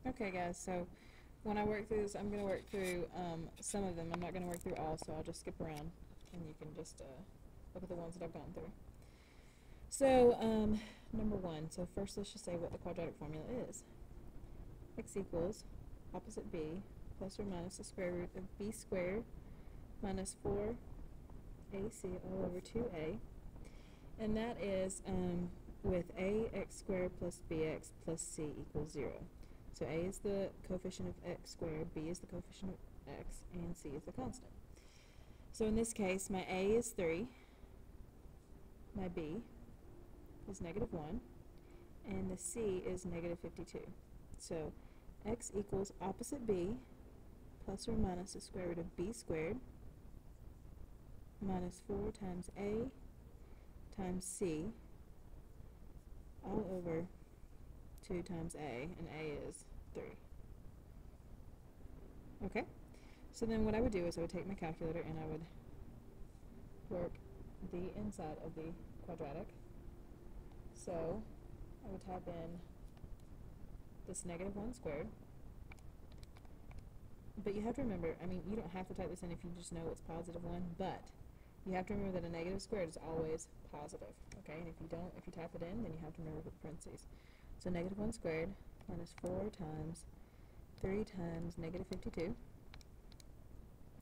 Okay guys, so when I work through this, I'm going to work through some of them. I'm not going to work through all, so I'll just skip around and you can just look at the ones that I've gone through. So, number one, so first let's just say what the quadratic formula is. X equals opposite b plus or minus the square root of b squared minus 4ac all over 2a. And that is with ax squared plus bx plus c equals 0. So a is the coefficient of x squared, b is the coefficient of x, and c is the constant. So in this case, my a is 3, my b is negative 1, and the c is negative 52. So x equals opposite b plus or minus the square root of b squared minus 4 times a times c all over 2 times a, and a is 3. Okay? So then what I would do is I would take my calculator and I would work the inside of the quadratic. So I would type in this negative 1 squared. But you have to remember, I mean, you don't have to type this in if you just know it's positive 1, but you have to remember that a negative squared is always positive, okay? And if you type it in, then you have to remember the parentheses. So negative 1 squared minus 4 times 3 times negative 52,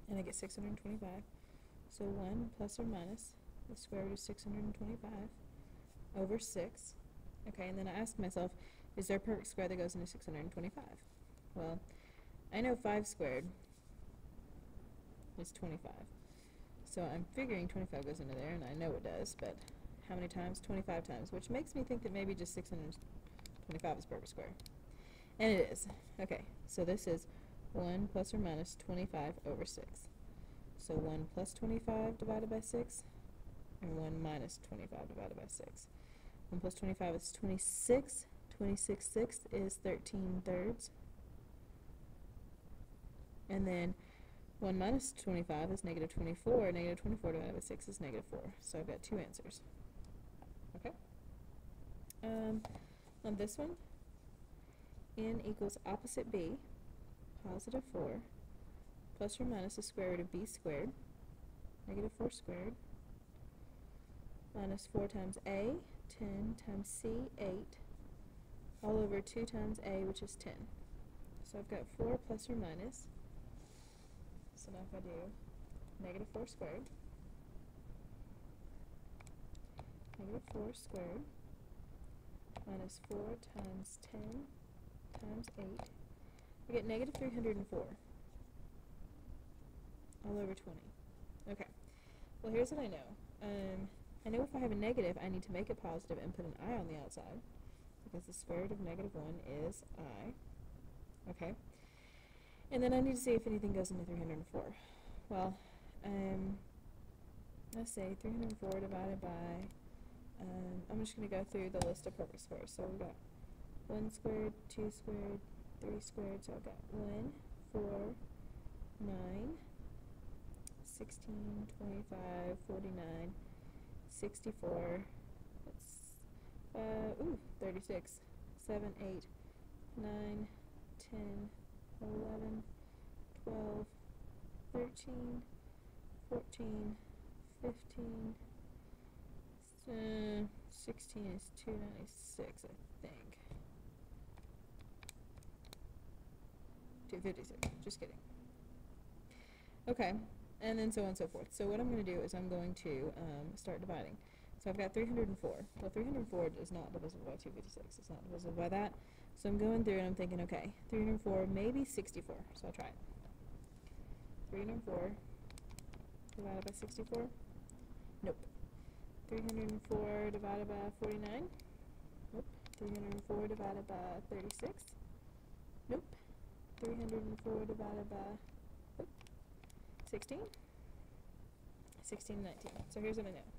and I get 625. So 1 plus or minus the square root of 625 over 6. Okay, and then I ask myself, is there a perfect square that goes into 625? Well, I know 5 squared is 25. So I'm figuring 25 goes into there, and I know it does, but how many times? 25 times, which makes me think that maybe just 625 is perfect square. And it is. Okay, so this is 1 plus or minus 25 over 6. So 1 plus 25 divided by 6, and 1 minus 25 divided by 6. 1 plus 25 is 26. 26 sixths is 13 thirds. And then 1 minus 25 is negative 24. Negative 24 divided by 6 is negative 4. So I've got two answers. Okay? On this one, n equals opposite b, positive 4, plus or minus the square root of b squared, negative 4 squared, minus 4 times a, 10 times c, 8, all over 2 times a, which is 10. So I've got 4 plus or minus. So now if I do negative 4 squared, negative 4 squared, minus 4 times 10 times 8, I get negative 304 all over 20. Okay, well here's what I know. I know if I have a negative, I need to make it positive and put an I on the outside, because the square root of negative 1 is I. Okay, and then I need to see if anything goes into 304. Well, let's say 304 divided by, I'm just going to go through the list of perfect squares. So we've got 1 squared, 2 squared, 3 squared, so I've got 1, 4, 9, 16, 25, 49, 64, 36, 7, 8, 9, 10, 11, 12, 13, 14, 15, 16 is 296, I think. 256, just kidding. Okay, and then so on and so forth. So what I'm going to do is I'm going to start dividing. So I've got 304. Well, 304 is not divisible by 256. It's not divisible by that. So I'm going through and I'm thinking, okay, 304, maybe 64. So I'll try it. 304 divided by 64? Nope. 304 divided by 49? Nope. 304 divided by 36? Nope. 304 divided by 16? 16 and 19. So here's what I know.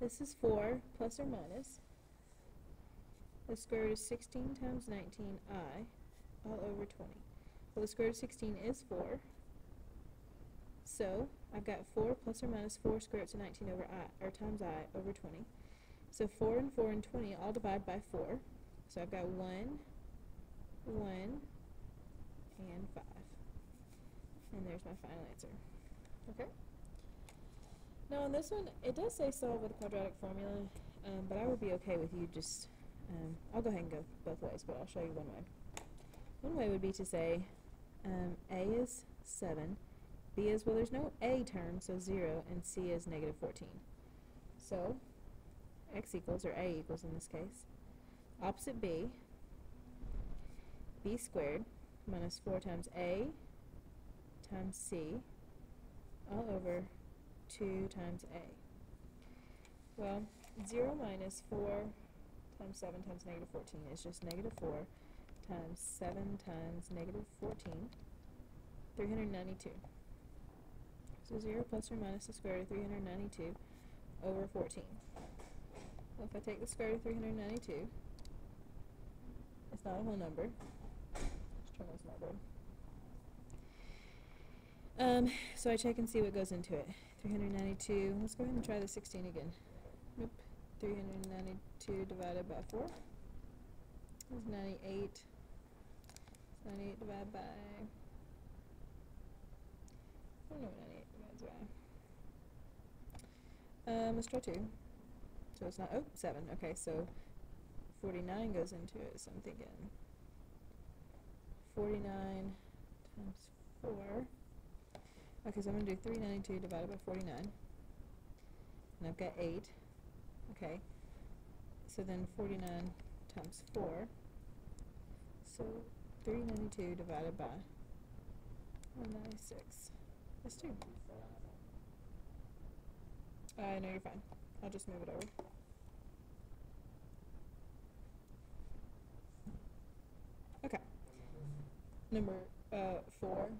This is 4 plus or minus the square root of 16 times 19i all over 20. Well, the square root of 16 is 4. So I've got 4 plus or minus 4 square root of 19 over I, or times I, over 20. So 4 and 4 and 20 all divide by 4. So I've got 1, 1, And there's my final answer. Okay? Now on this one, it does say solve with a quadratic formula, but I would be okay with you just, I'll go ahead and go both ways, but I'll show you one way. One way would be to say A is 7, B is, well, there's no A term, so 0, and C is negative 14. So, X equals, or A equals in this case, opposite B, B squared minus 4 times A times C all over 2 times A. Well, 0 minus 4 times 7 times negative 14 is just negative 4 times 7 times negative 14, 392. So 0 plus or minus the square root of 392 over 14. Well, if I take the square root of 392, it's not a whole number. Let's turn on Smartboard. So I check and see what goes into it. 392, let's go ahead and try the 16 again. Nope. 392 divided by 4 is 98. 98 divided by, I don't know what 98 divides by. Let's try 2. So it's not, oh, 7. Okay, so 49 goes into it, so I'm thinking 49 times 4. Okay, so I'm going to do 392 divided by 49. And I've got 8. Okay. So then 49 times 4. So 392 divided by 196 is 2. No, you're fine. I'll just move it over. Okay. Number 4.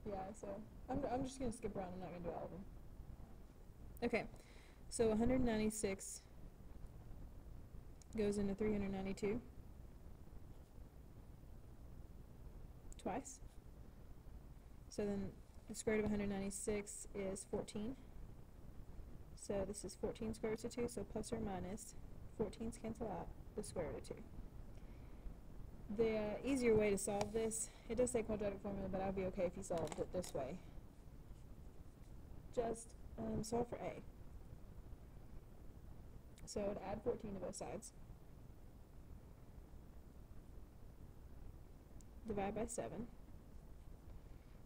Yeah, so I'm just going to skip around. I'm not going to do all of them. Okay, so 196 goes into 392 twice. So then the square root of 196 is 14. So this is 14 square roots of 2, so plus or minus 14's cancel out the square root of 2. The easier way to solve this, it does say quadratic formula, but I'd be okay if you solved it this way. Just solve for A. So I'd add 14 to both sides. Divide by 7.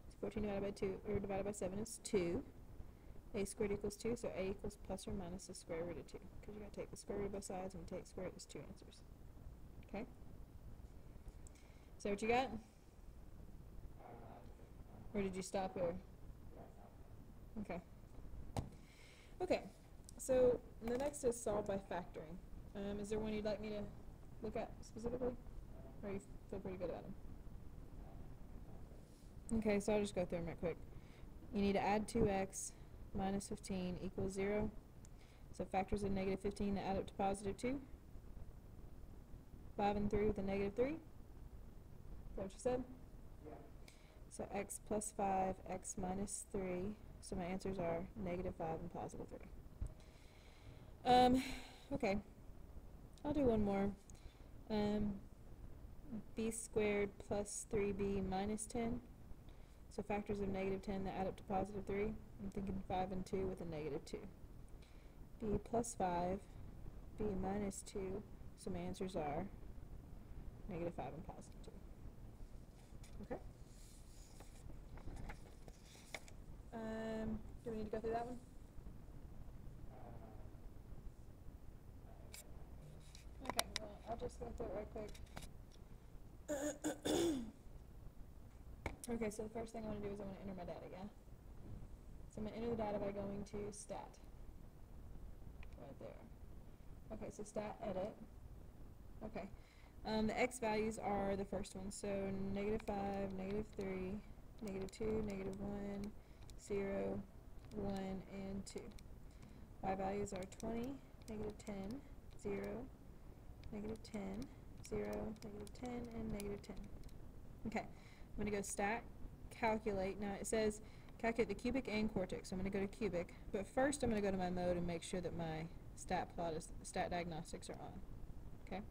So 14 divided by 2, or divided by 7 is 2. A squared equals 2, so A equals plus or minus the square root of 2. Because you got to take the square root of both sides, and you take square root, there's 2 answers. Okay? So what you got? Or did you stop here? Okay. Okay, so the next is solve by factoring. Is there one you'd like me to look at specifically? Or you feel pretty good about them? Okay, so I'll just go through them right quick. You need to add 2x minus 15 equals 0. So factors of negative 15 that add up to positive 2. 5 and 3 with a negative 3. Is that what you said? Yeah. So x plus 5, x minus 3. So my answers are negative 5 and positive 3. Okay. I'll do one more. B squared plus 3b minus 10. So factors of negative 10 that add up to positive 3. I'm thinking 5 and 2 with a negative 2. B plus 5, b minus 2. So my answers are negative 5 and positive 2. Okay. Do we need to go through that one? Okay, well, I'll just go through it right quick. Okay, so the first thing I want to do is I want to enter my data, yeah? So I'm going to enter the data by going to stat. Right there. Okay, so stat edit. Okay. The x values are the first one, so negative 5, negative 3, negative 2, negative 1, 0, 1, and 2. Y values are 20, negative 10, 0, negative 10, 0, negative 10, and negative 10. Okay, I'm going to go stat, calculate. Now it says calculate the cubic and quartic, so I'm going to go to cubic. But first I'm going to go to my mode and make sure that my stat diagnostics are on. Okay?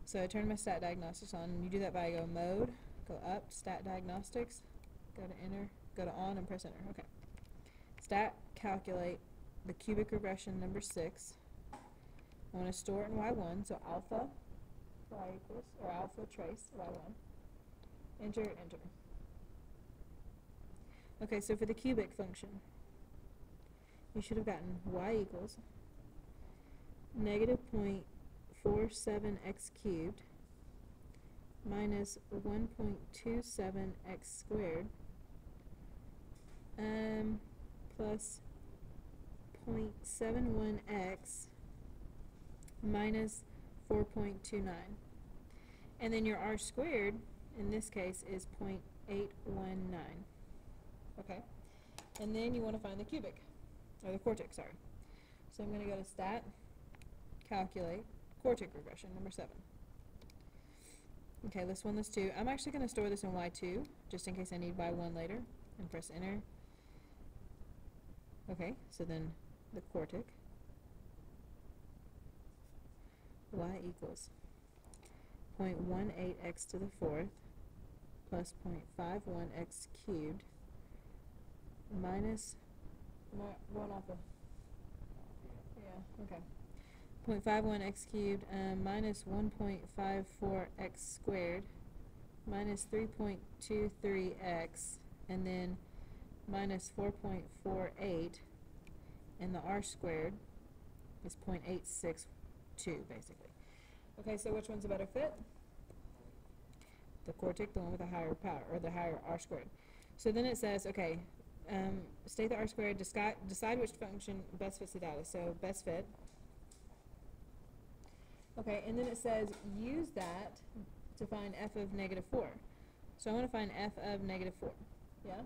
So I turn my stat diagnostics on, and you do that by go mode, go up, stat diagnostics, go to enter, go to on and press enter. Okay. Stat calculate the cubic regression number 6. I want to store it in y1, so alpha y equals, or alpha trace y1. Enter, enter. Okay, so for the cubic function, you should have gotten y equals negative 0.47x cubed minus 1.27x squared plus 0.71x minus 4.29. And then your r squared, in this case, is 0.819. Okay? And then you want to find the cubic, or the quartic, sorry. So I'm going to go to stat, calculate, quartic regression, number 7. Okay, list 1, list 2. I'm actually going to store this in y2, just in case I need y1 later, and press enter. Okay, so then the quartic, y equals 0.18x to the 4th plus 0.51x cubed minus, going off of, yeah, okay, 0.51x cubed minus 1.54x squared minus 3.23x, and then minus 4.48, and the r squared is 0.862 basically. Okay, so which one's a better fit? The quartic, the one with the higher power, or the higher r squared. So then it says, okay, state the r squared, decide which function best fits the data. So best fit. Okay, and then it says use that to find f of negative 4. So I want to find f of negative 4. Yeah?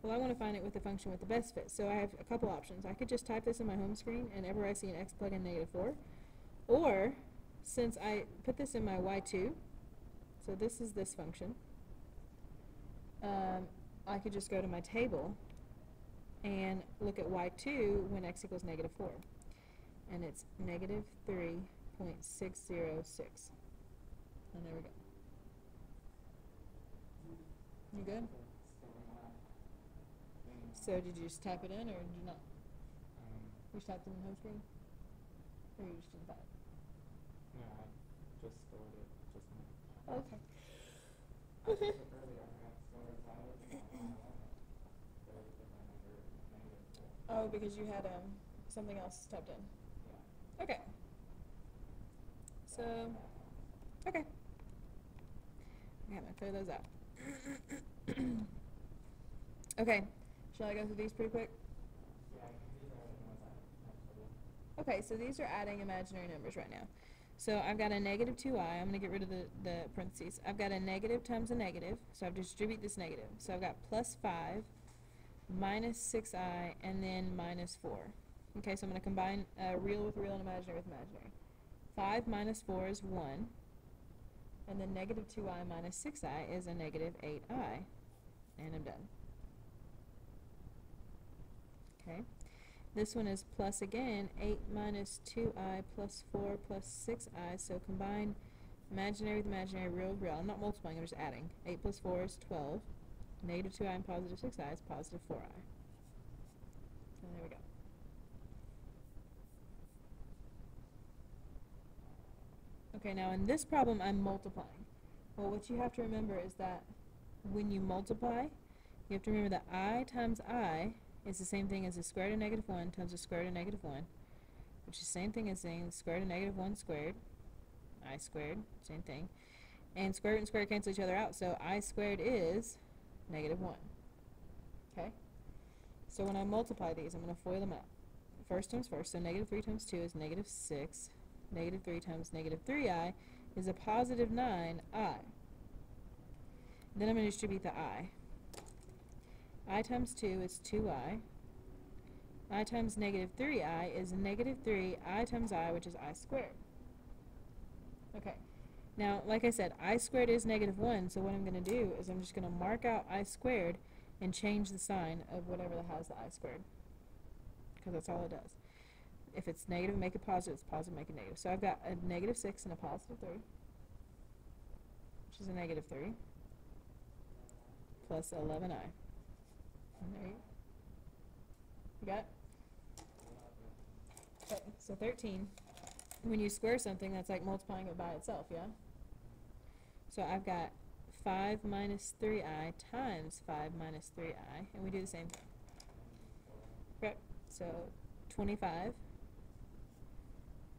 Well, I want to find it with the function with the best fit. So I have a couple options. I could just type this in my home screen, and whenever I see an x, plug in negative 4. Or, since I put this in my y2, so this is this function, I could just go to my table and look at y2 when x equals negative 4. And it's negative 3.606. And there we go. You good? So did you just type it in, or did you not? You just typed it in the home screen? Or you just didn't type it? No, I just stored it just now. Oh, okay. Okay. Oh, because you had something else typed in. Yeah. Okay. So, okay. I'm gonna clear those out. Okay. Shall I go through these pretty quick? Yeah, these are the ones I actually. Okay, so these are adding imaginary numbers right now. So I've got a negative 2i. I'm going to get rid of the parentheses. I've got a negative times a negative, so I've distributed this negative. So I've got plus 5, minus 6i, and then minus 4. Okay, so I'm going to combine real with real and imaginary with imaginary. 5 minus 4 is 1, and then negative 2i minus 6i is a negative 8i, and I'm done. Okay. This one is plus again, 8 minus 2i plus 4 plus 6i, so combine imaginary with imaginary, real with real. I'm not multiplying, I'm just adding. 8 plus 4 is 12. Negative 2i and positive 6i is positive 4i. And there we go. Okay, now in this problem I'm multiplying. Well, what you have to remember is that when you multiply, you have to remember that I times I is the same thing as the square root of negative 1 times the square root of negative 1, which is the same thing as saying the square root of negative 1 squared, I squared, same thing. And square root and square root cancel each other out, so I squared is negative 1. Okay? So when I multiply these, I'm going to FOIL them out. First times first, so negative 3 times 2 is negative 6. Negative 3 times negative 3i is a positive 9i. Then I'm going to distribute the I times 2 is 2i. I times negative 3i is negative 3i times I, which is I squared. Okay. Now, like I said, I squared is negative 1, so what I'm going to do is I'm just going to mark out I squared and change the sign of whatever that has the I squared, because that's all it does. If it's negative, make it positive. If it's positive, make it negative. So I've got a negative 6 and a positive 3, which is a negative 3. plus 11i. And there you got it? Okay, so 13. When you square something, that's like multiplying it by itself, yeah? So I've got 5 minus 3i times 5 minus 3i, and we do the same thing. Okay, so 25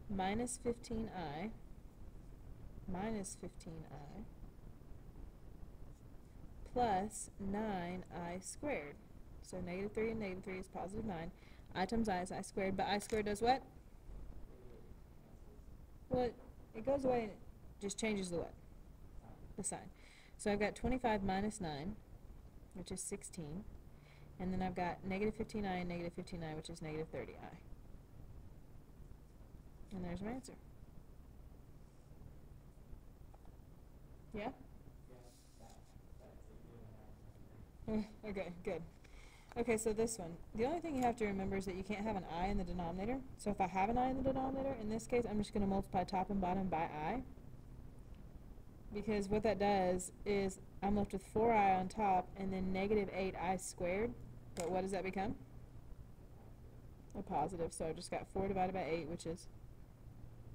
minus 15i minus 15i plus 9i squared. So negative 3 and negative 3 is positive 9. I times I is I squared, but I squared does what? Well, it goes away and it just changes the what? The sign. So I've got 25 minus 9, which is 16. And then I've got negative 15i and negative 15i, which is negative 30i. And there's my answer. Yeah? Okay, good. Okay, so this one. The only thing you have to remember is that you can't have an I in the denominator. So if I have an I in the denominator, in this case, I'm just going to multiply top and bottom by I. Because what that does is I'm left with 4i on top and then negative 8i squared. But what does that become? A positive. So I've just got 4 divided by 8, which is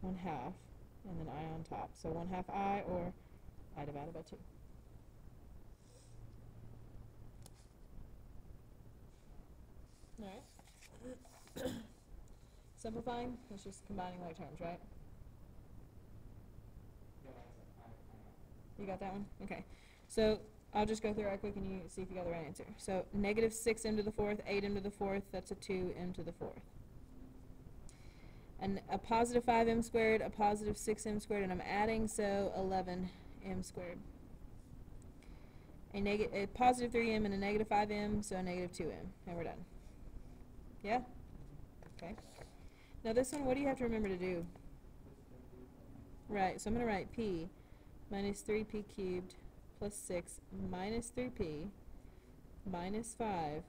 1/2, and then I on top. So 1/2 I, or I divided by 2. Alright. Simplifying, it's just combining like terms, right? You got that one? Okay. So I'll just go through right quick and you see if you got the right answer. So negative 6m to the 4th, 8m to the 4th, that's a 2m to the 4th. And a positive 5m squared, a positive 6m squared, and I'm adding, so 11m squared. A positive 3m and a negative 5m, so a negative 2m. And we're done. Yeah? Okay. Now this one, what do you have to remember to do? Right, so I'm going to write p minus 3p cubed plus 6 minus 3p minus 5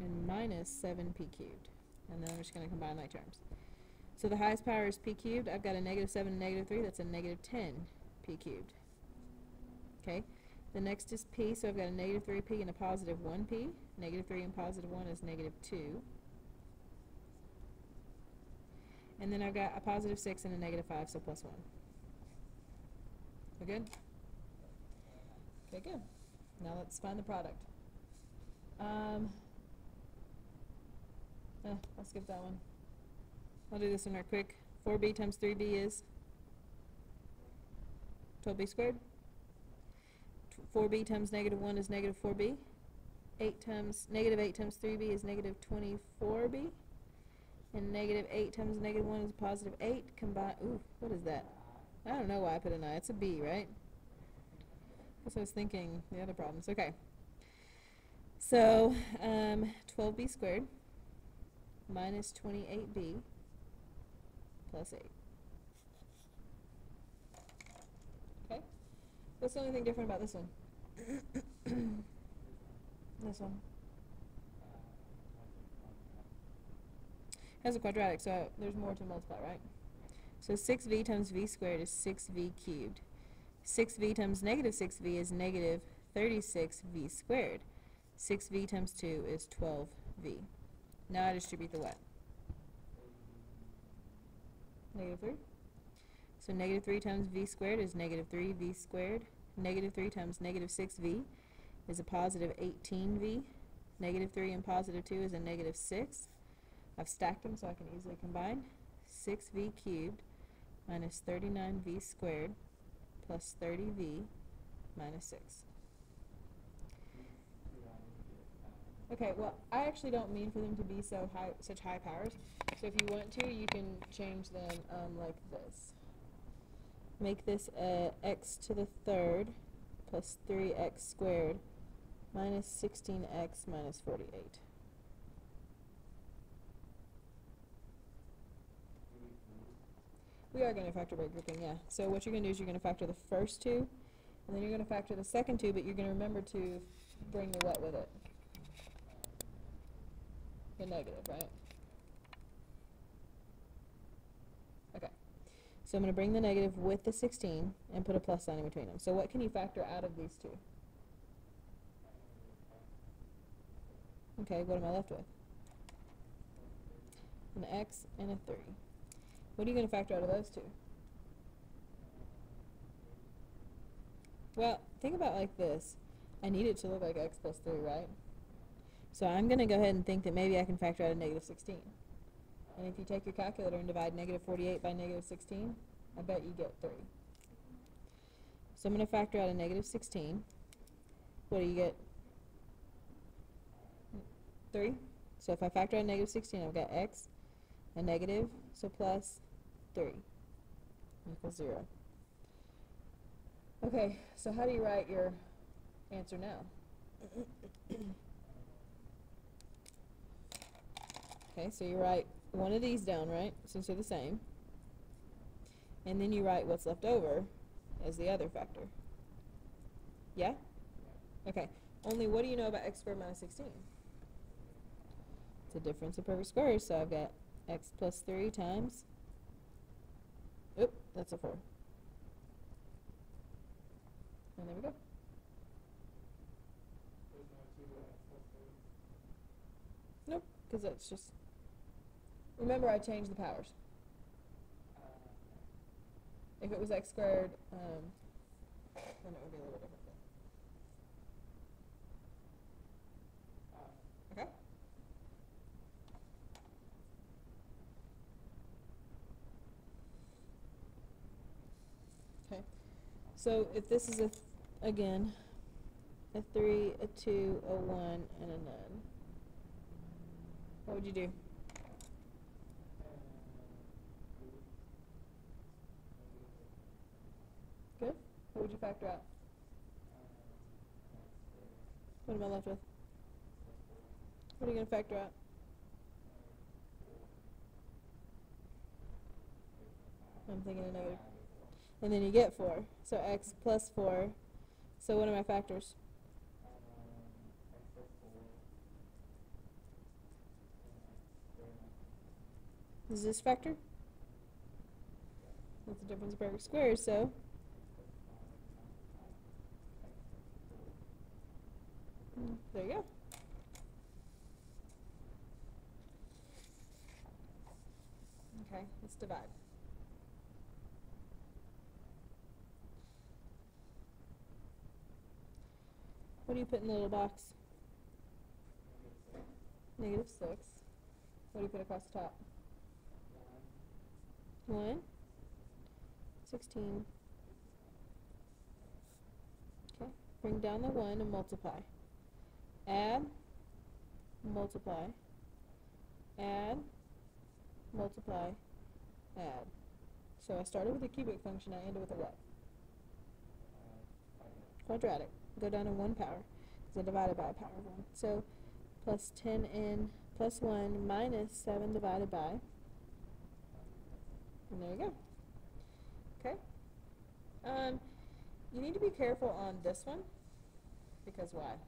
and minus 7p cubed. And then I'm just going to combine like terms. So the highest power is p cubed. I've got a negative 7 and negative 3. That's a negative 10p cubed. Okay. The next is p, so I've got a negative 3p and a positive 1p. Negative 3 and positive 1 is negative 2. And then I've got a positive 6 and a negative 5, so plus 1. We good? Okay, good. Now let's find the product. I'll skip that one. I'll do this one real quick. 4b times 3b is 12b squared. 4b times negative 1 is negative 4b. Negative 8 times 3b is negative 24b. And negative 8 times negative 1 is positive 8. Combine. Ooh, what is that? I don't know why I put an I. It's a b, right? That's what I was thinking. The other problems. Okay. So, 12b squared minus 28b plus 8. Okay? What's the only thing different about this one? This one has a quadratic, so there's more to multiply, right? So 6v times v squared is 6v cubed. 6v times negative 6v is negative 36v squared. 6v times 2 is 12v. Now I distribute the what? Negative 3. So negative 3 times v squared is negative 3v squared. Negative 3 times negative 6v is a positive 18v. Negative 3 and positive 2 is a negative 6. I've stacked them so I can easily combine. 6v cubed minus 39v squared plus 30v minus 6. Okay, well, I actually don't mean for them to be such high powers. So if you want to, you can change them like this. Make this x to the third plus 3x squared minus 16x minus 48. We are going to factor by grouping, yeah. So what you're going to do is you're going to factor the first two, and then you're going to factor the second two, but you're going to remember to bring the what with it? The negative, right? Okay. So I'm going to bring the negative with the 16 and put a plus sign in between them. So what can you factor out of these two? Okay, what am I left with? An x and a 3. What are you going to factor out of those two? Well, think about it like this. I need it to look like x plus 3, right? So I'm going to go ahead and think that maybe I can factor out a negative 16. And if you take your calculator and divide negative 48 by negative 16, I bet you get 3. So I'm going to factor out a negative 16. What do you get? 3. So if I factor out negative 16, I've got x, a negative, so plus 3 equals 0. Okay, so how do you write your answer now? Okay, so you write one of these down, right, since they're the same. And then you write what's left over as the other factor. Yeah? Okay, only what do you know about x squared minus 16? It's a difference of perfect squares, so I've got x plus 3 times, oop, that's a 4. And there we go. There's no 2x plus 3. Nope, because that's just, remember I changed the powers. If it was x squared, then it would be a little different. Okay? Okay. So if this is again, a 3, a 2, a 1, and a none, what would you do? Good. What would you factor out? What am I left with? What are you going to factor out? I'm thinking a negative. And then you get 4. So x plus 4. So what are my factors? Is this factor? That's the difference of perfect squares, so there you go. Okay, let's divide. What do you put in the little box? Negative 6. What do you put across the top? 1. 16. Okay, bring down the 1 and multiply. Add, multiply, add, multiply, add. So I started with a cubic function, I ended with a what? Quadratic. Go down in 1 power, because I divided by a power of 1. So plus 10n plus 1 minus 7 divided by, and there you go. Okay? You need to be careful on this one, because why?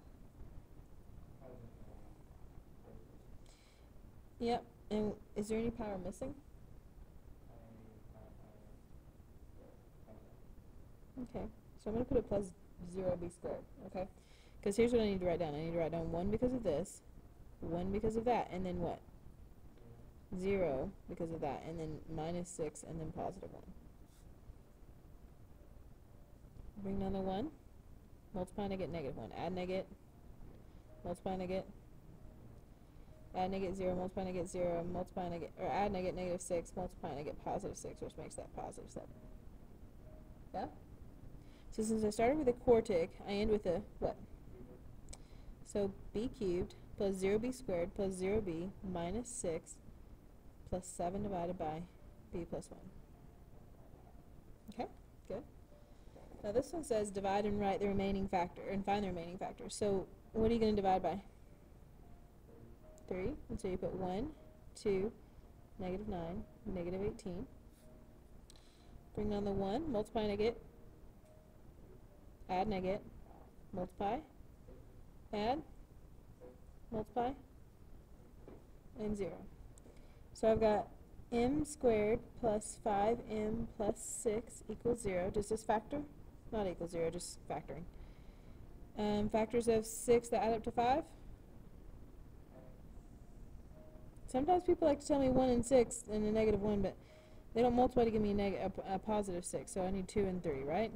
Yep, and is there any power missing? Okay, so I'm going to put a plus 0b squared, okay? Because here's what I need to write down. I need to write down 1 because of this, 1 because of that, and then what? 0 because of that, and then minus 6, and then positive 1. Bring down the 1, multiply and I get negative 1. Add negative, multiply and I get, add negative 0, multiply and I get 0, multiply and I get, or add and I get negative 6, multiply and I get positive 6, which makes that positive 7. Yeah? So since I started with a quartic, I end with a what? So b cubed plus 0b squared plus 0b minus 6 plus 7 divided by b plus 1. Okay, good. Now this one says divide and write the remaining factor, and find the remaining factor. So what are you going to divide by? 3. And so you put 1, 2, negative 9, negative 18. Bring down the 1, multiply and I get, add and I get, multiply, add, multiply, and 0. So I've got m squared plus 5m plus 6 equals 0. Does this factor? Not equal 0, just factoring. Factors of 6 that add up to 5? Sometimes people like to tell me 1 and 6 and a negative 1, but they don't multiply to give me a positive 6, so I need 2 and 3, right?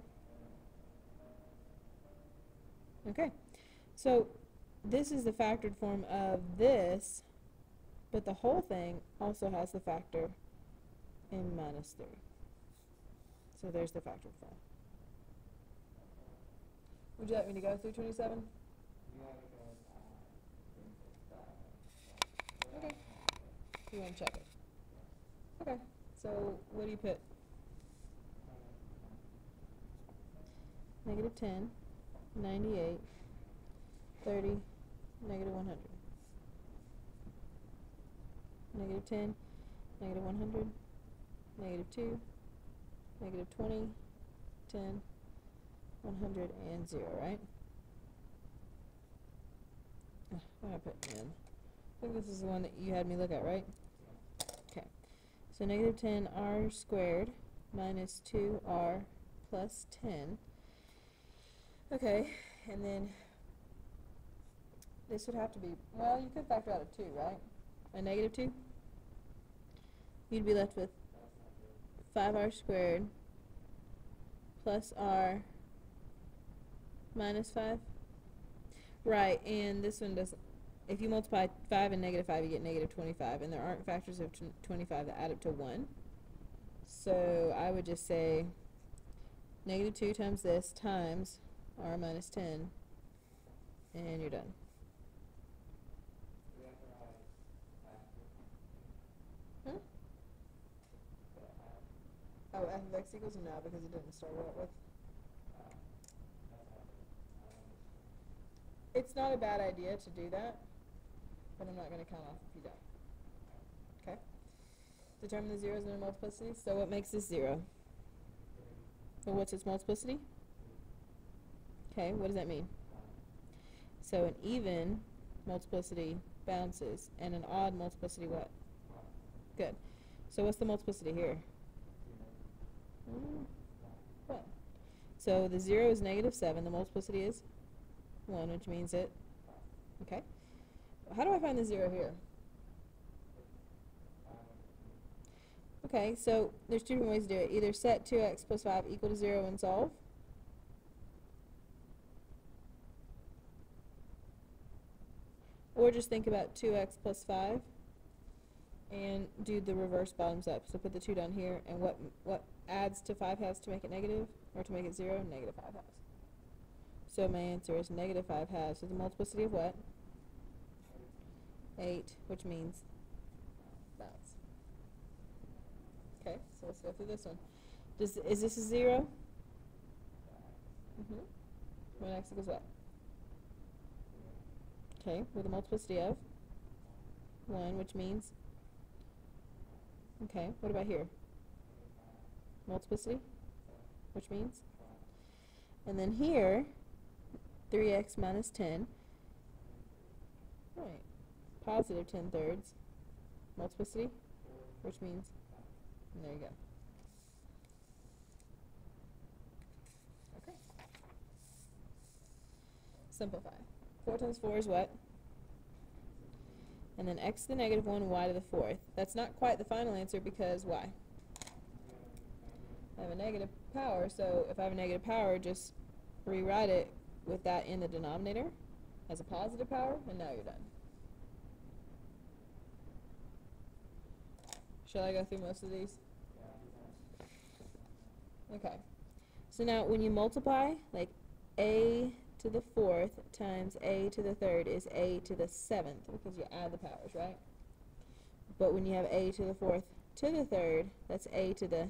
Okay, so this is the factored form of this, but the whole thing also has the factor in minus 3. So there's the factored form. Would you like me to go through 27? Okay. You want to check it? Okay. So what do you put? Negative 10, 98, 30, negative 100. Negative 10, negative 100, negative 2, negative 20, 10, 100, and 0, right? What did I put in? I think this is the one that you had me look at, right? Okay. So negative 10r squared minus 2r plus 10. Okay, and then this would have to be, well, you could factor out a 2, right? A negative 2? You'd be left with 5r squared plus r minus 5. Right, and this one doesn't. If you multiply 5 and negative 5, you get negative 25, and there aren't factors of 25 that add up to 1. So I would just say negative 2 times this times r minus 10, and you're done. Huh? Oh, f of x equals no, because it didn't start out with. It's not a bad idea to do that, but I'm not going to count off if you don't. Okay? Determine the zeros in their multiplicity. So what makes this 0? Well, what's its multiplicity? Okay, what does that mean? So an even multiplicity bounces, and an odd multiplicity what? Good. So what's the multiplicity here? What? So the 0 is negative 7. The multiplicity is 1, which means it. Okay. How do I find the 0 here? Okay, so there's two different ways to do it. Either set 2x plus 5 equal to 0 and solve. Or just think about 2x plus 5 and do the reverse bottoms up. So put the 2 down here, and what adds to 5 has to make it negative, or to make it 0? Negative 5 has. So my answer is negative 5 halves. So the multiplicity of what? 8, which means bounce. Okay, so let's go through this one. Is this a 0? When x equals what? Okay, with a multiplicity of 1, which means, okay, what about here? Multiplicity, which means, and then here, 3x minus 10, right, positive 10 thirds, multiplicity, which means, and there you go. Okay. Simplify. 4 times 4 is what? And then x to the negative 1, y to the 4th. That's not quite the final answer because why? I have a negative power, so if I have a negative power, just rewrite it with that in the denominator as a positive power, and now you're done. Shall I go through most of these? Okay. So now when you multiply, like a to the 4th times a to the 3rd is a to the 7th, because you add the powers, right? But when you have a to the 4th to the 3rd, that's a to the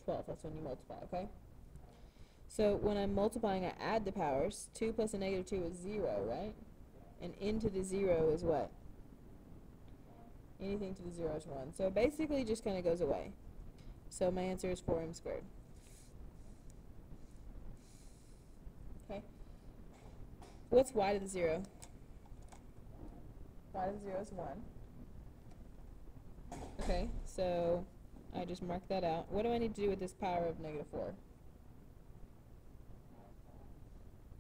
12th. That's when you multiply, okay? So when I'm multiplying, I add the powers. 2 plus a negative 2 is 0, right? And into the 0 is what? Anything to the 0 is 1. So it basically just kind of goes away. So my answer is 4m squared. Okay. What's y to the 0? Y to the 0 is 1. Okay, so I just mark that out. What do I need to do with this power of negative 4?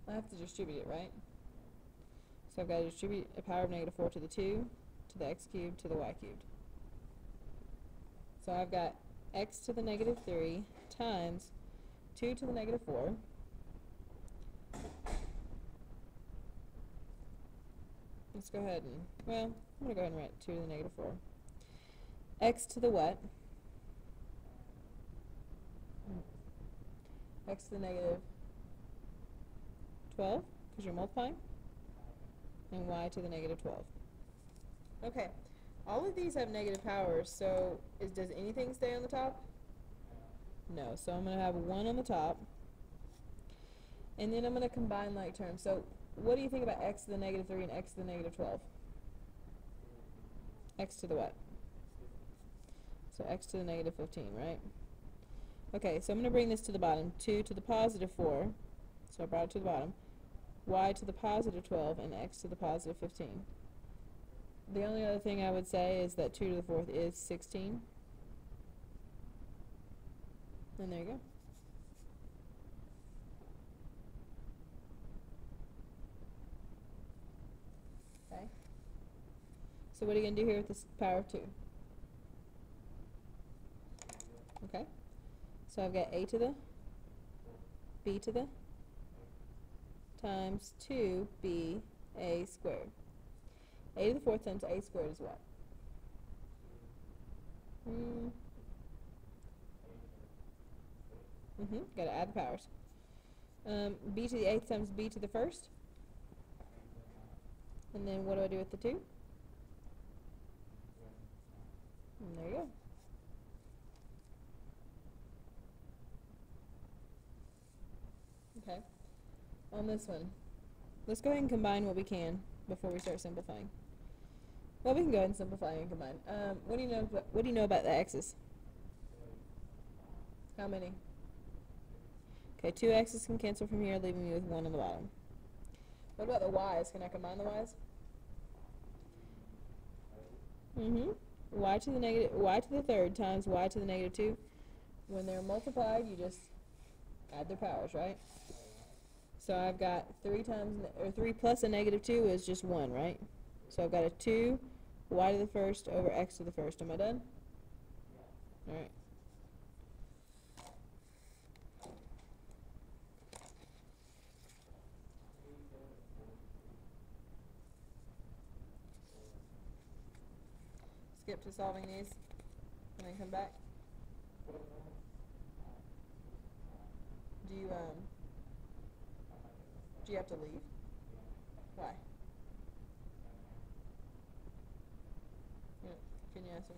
I have to distribute it, right? So I've got to distribute a power of negative 4 to the 2. to the x cubed to the y cubed. So I've got x to the negative 3 times 2 to the negative 4 let's go ahead and, well, I'm going to go ahead and write 2 to the negative 4. X to the what? X to the negative 12, because you're multiplying, and y to the negative 12. Okay, all of these have negative powers, so does anything stay on the top? No, so I'm going to have 1 on the top, and then I'm going to combine like terms. So what do you think about x to the negative 3 and x to the negative 12? X to the what? So x to the negative 15, right? Okay, so I'm going to bring this to the bottom. 2 to the positive 4, so I brought it to the bottom. Y to the positive 12 and x to the positive 15. The only other thing I would say is that 2 to the 4th is 16. And there you go. Okay. So what are you going to do here with this power of 2? Okay. So I've got a to the b to the times 2b a squared. A to the 4th times a squared is what? Gotta add the powers. B to the 8th times b to the 1st. And then what do I do with the 2? And there you go. Okay. On this one, let's go ahead and combine what we can before we start simplifying. Well, we can go ahead and simplify and combine. What do you know about the x's? How many? Okay, 2 x's can cancel from here, leaving me with 1 on the bottom. What about the y's? Can I combine the y's? Y to the 3rd times y to the negative 2. When they're multiplied, you just add their powers, right? So I've got 3 plus a negative 2 is just 1, right? So I've got a 2 y to the 1st over x to the 1st. Am I done? Alright. Skip to solving these and then come back. Do you have to leave? Why? Yeah, can you ask him?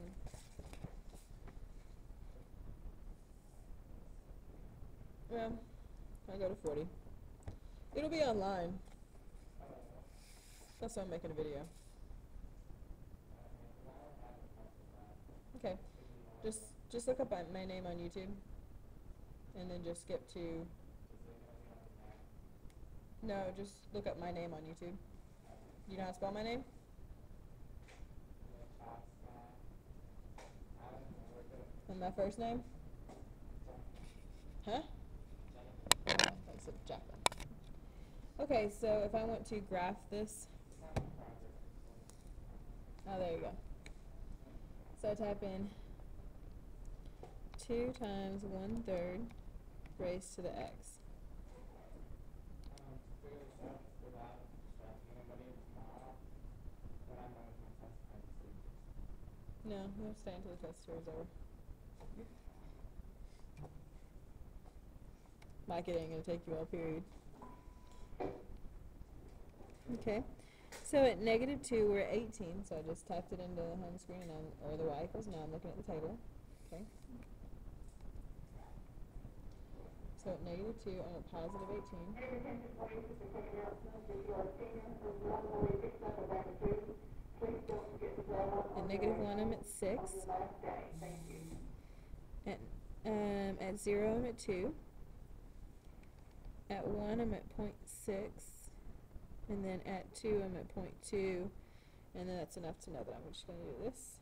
Well, I'll go to 40. It'll be online. That's why I'm making a video. Okay. Just look up my name on YouTube. And then just skip to... No, just look up my name on YouTube. Do you know how to spell my name? And my first name? Huh? That's a Jacqueline. Okay, so if I want to graph this... Oh, there you go. So I type in 2 times 1/3 raised to the x. No, we'll stay until the test tour is over. Mike, it ain't gonna take you all, period. Okay. So at negative 2, we're at 18, so I just typed it into the home screen, or the y equals, now I'm looking at the table. Okay. So at negative 2, I'm at positive 18. At negative 1, I'm at 6. At 0, I'm at 2. At 1, I'm at 0.6. And then at 2, I'm at 0.2. And then that's enough to know that I'm just going to do this.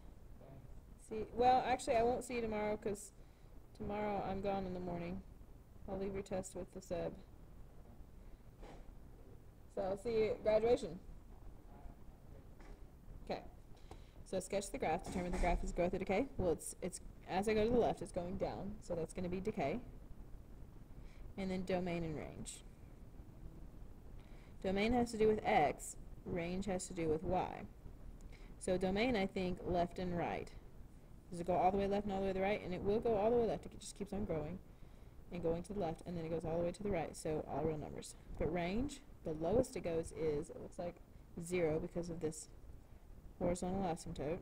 See, well, actually, I won't see you tomorrow because tomorrow I'm gone in the morning. I'll leave your test with the sub. So I'll see you at graduation. Okay. So sketch the graph, determine the graph is growth or decay. Well, it's as I go to the left, it's going down, so that's going to be decay. And then domain and range. Domain has to do with x, range has to do with y. So domain, I think, left and right. Does it go all the way left and all the way to the right? And it will go all the way left. It just keeps on growing and going to the left, and then it goes all the way to the right, so all real numbers. But range, the lowest it goes is, it looks like 0 because of this horizontal asymptote.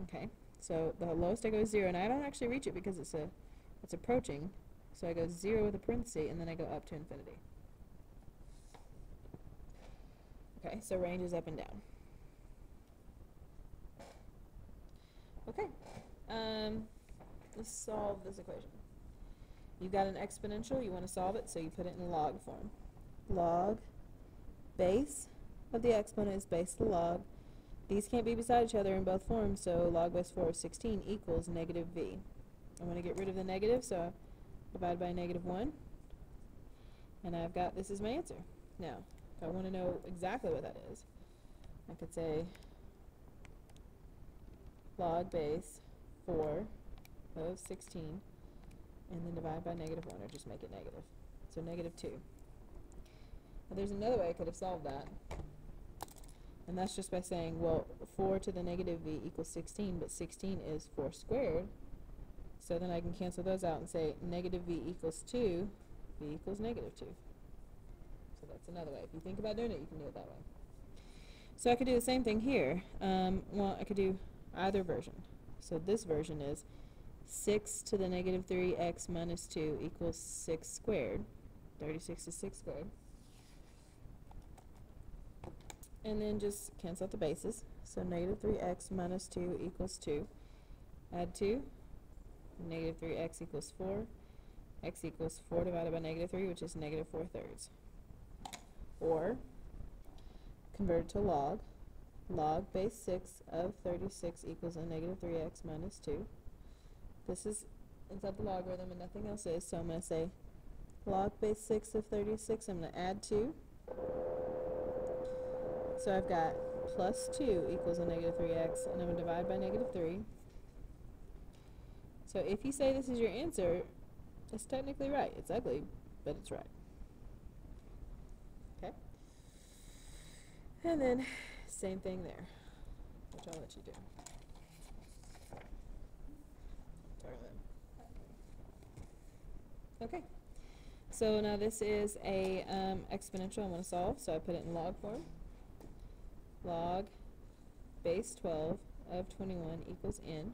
Okay, so the lowest I go is 0, and I don't actually reach it because it's approaching, so I go 0 with a parenthesis, and then I go up to infinity. Okay, so range is up and down. Okay, let's solve this equation. You've got an exponential, you want to solve it, so you put it in log form. Log base of the exponent is base to the log. These can't be beside each other in both forms, so log base 4 of 16 equals negative v. I want to get rid of the negative, so I divide by negative 1. And I've got, this is my answer. Now, if I want to know exactly what that is, I could say log base 4 of 16, and then divide by negative 1, or just make it negative. So negative 2. Now there's another way I could have solved that, and that's just by saying, well, 4 to the negative v equals 16, but 16 is 4 squared, so then I can cancel those out and say negative v equals 2, v equals negative 2. So that's another way. If you think about doing it, you can do it that way. So I could do the same thing here. Well, I could do either version. So this version is 6 to the negative 3x minus 2 equals 6 squared. 36 is 6 squared. And then just cancel out the bases. So negative 3x minus 2 equals 2. Add 2. Negative 3x equals 4. X equals 4 divided by negative 3, which is negative 4/3. Or, convert it to log. Log base 6 of 36 equals a negative 3x minus 2. This is inside the logarithm and nothing else is, so I'm going to say log base 6 of 36, I'm going to add 2. So I've got plus 2 equals a negative 3x, and I'm going to divide by negative 3. So if you say this is your answer, it's technically right. It's ugly, but it's right. Okay? And then, same thing there, which I'll let you do. Okay, so now this is a exponential I want to solve, so I put it in log form. Log base 12 of 21 equals n,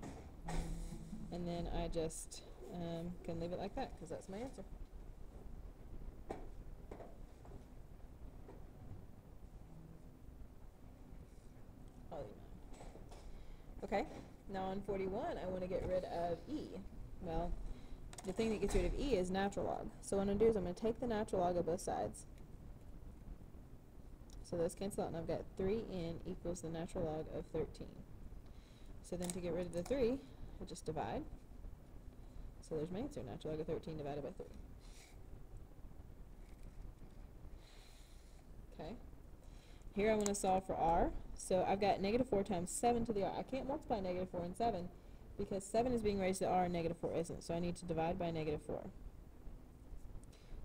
and then I just can leave it like that, because that's my answer. I'll leave mine. Okay, now on 41, I want to get rid of e. Well, the thing that gets rid of e is natural log. So what I'm going to do is I'm going to take the natural log of both sides. So those cancel out, and I've got 3n equals the natural log of 13. So then to get rid of the 3, I just divide. So there's my answer, natural log of 13 divided by 3. Okay. Here I want to solve for r. So I've got negative 4 times 7 to the r. I can't multiply negative 4 and 7 because 7 is being raised to r and negative 4 isn't. So I need to divide by negative 4.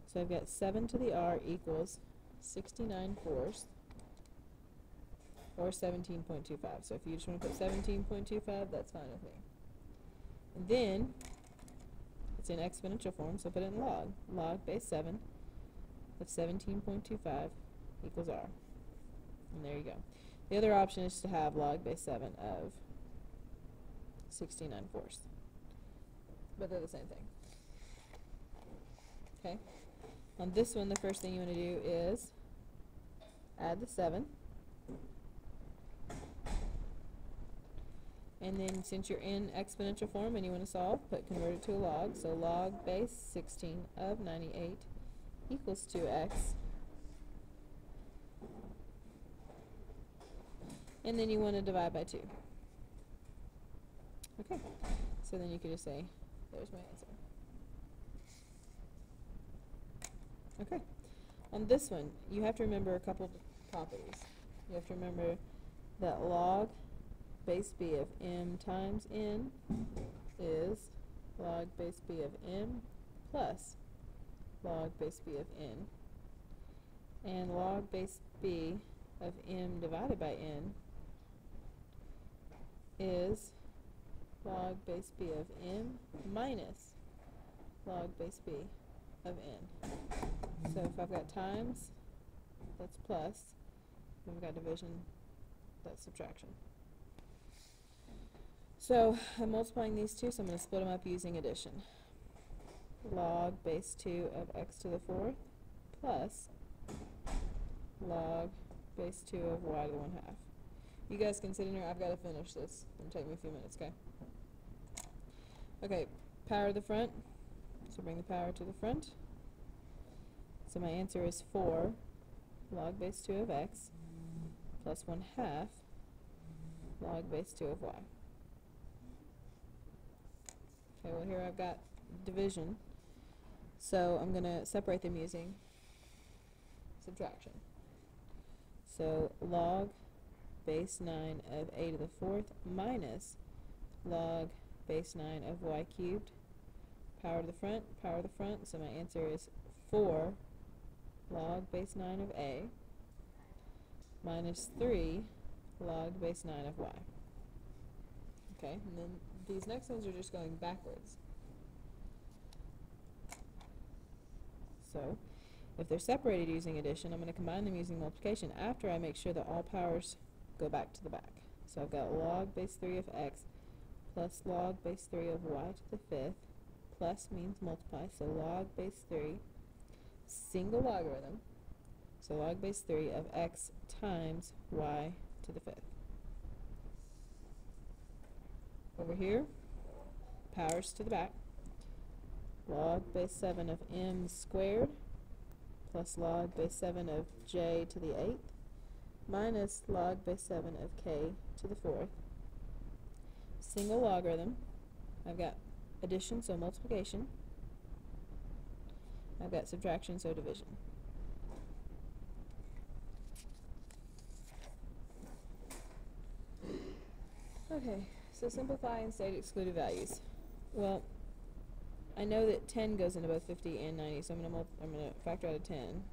So I've got 7 to the r equals 69/4, or 17.25. So if you just want to put 17.25, that's fine with me. And then, it's in exponential form, so put it in log. Log base 7 of 17.25 equals r. And there you go. The other option is to have log base 7 of 69/4. But they're the same thing. Okay. On this one, the first thing you want to do is add the 7. And then since you're in exponential form and you want to solve, convert it to a log. So log base 16 of 98 equals 2x. And then you want to divide by 2. Okay, so then you could just say, there's my answer. Okay, on this one, you have to remember a couple of properties. You have to remember that log base b of m times n is log base b of m plus log base b of n, and log base b of m divided by n is log base b of m minus log base b of n. So if I've got times, that's plus. If I've got division, that's subtraction. So I'm multiplying these two, so I'm going to split them up using addition. Log base 2 of x to the 4th plus log base 2 of y to the 1/2. You guys can sit in here. I've got to finish this. It'll take me a few minutes, okay? Okay, power to the front. So bring the power to the front. So my answer is 4 log base 2 of x plus 1/2 log base 2 of y. Okay, well here I've got division. So I'm going to separate them using subtraction. So log base 9 of a to the 4th minus log base 9 of y cubed. Power to the front, power to the front. So my answer is 4 log base 9 of a minus 3 log base 9 of y. Okay, and then these next ones are just going backwards. So if they're separated using addition, I'm going to combine them using multiplication after I make sure that all powers go back to the back. So I've got log base 3 of x plus log base 3 of y to the 5th, plus means multiply, so log base 3, single logarithm, so log base 3 of x times y to the 5th. Over here, powers to the back, log base 7 of m squared plus log base 7 of j to the 8th minus log base 7 of k to the 4th. Single logarithm. I've got addition, so multiplication. I've got subtraction, so division. Okay, so simplify and state excluded values. Well, I know that 10 goes into both 50 and 90, so I'm going to factor out a 10.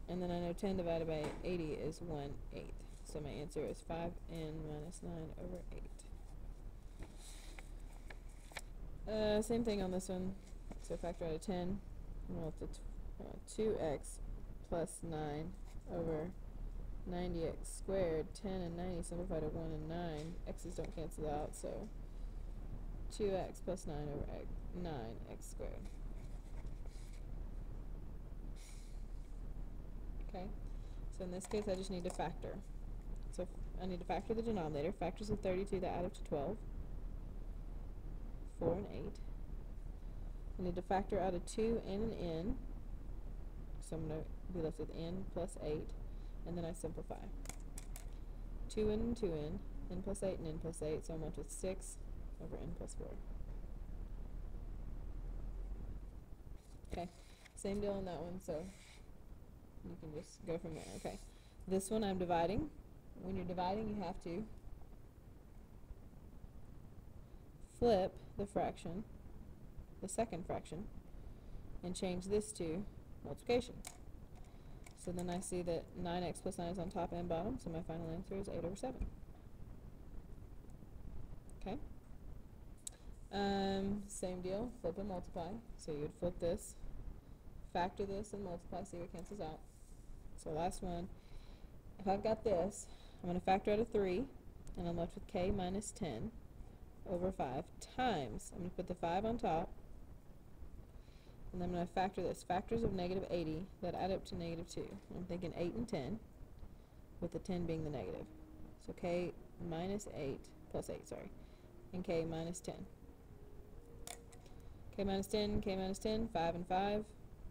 And then I know 10 divided by 80 is 1/8. So my answer is 5n minus 9 over 8. Same thing on this one. So factor out a 10. I'm left with 2x plus 9 over 90x squared. 10 and 90 simplify to 1 and 9. X's don't cancel out, so 2x plus 9 over 9x squared. Okay, so in this case I just need to factor. So I need to factor the denominator. Factors of 32 that add up to 12. 4 and 8. I need to factor out a 2 and an n. So I'm going to be left with n plus 8. And then I simplify. 2n and 2n, n plus 8 and n plus 8. So I'm left with 6 over n plus 4. Okay, same deal on that one, so you can just go from there. Okay, this one I'm dividing. When you're dividing, you have to flip the fraction, the second fraction, and change this to multiplication. So then I see that 9x plus 9 is on top and bottom, so my final answer is 8 over 7. Okay. Same deal, flip and multiply. So you would flip this, factor this, and multiply, see what cancels out. So last one, if I've got this, I'm going to factor out a 3, and I'm left with k minus 10 over 5 times, I'm going to put the 5 on top, and then I'm going to factor this, factors of negative 80 that add up to negative 2. I'm thinking 8 and 10, with the 10 being the negative. So k minus 8, plus 8, sorry, and k minus 10. K minus 10, k minus 10, 5 and 5,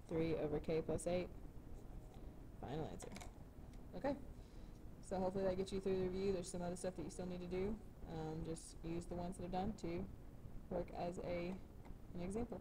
3 over k plus 8. Final answer. Okay, so hopefully that gets you through the review. There's some other stuff that you still need to do. Just use the ones that are done to work as an example.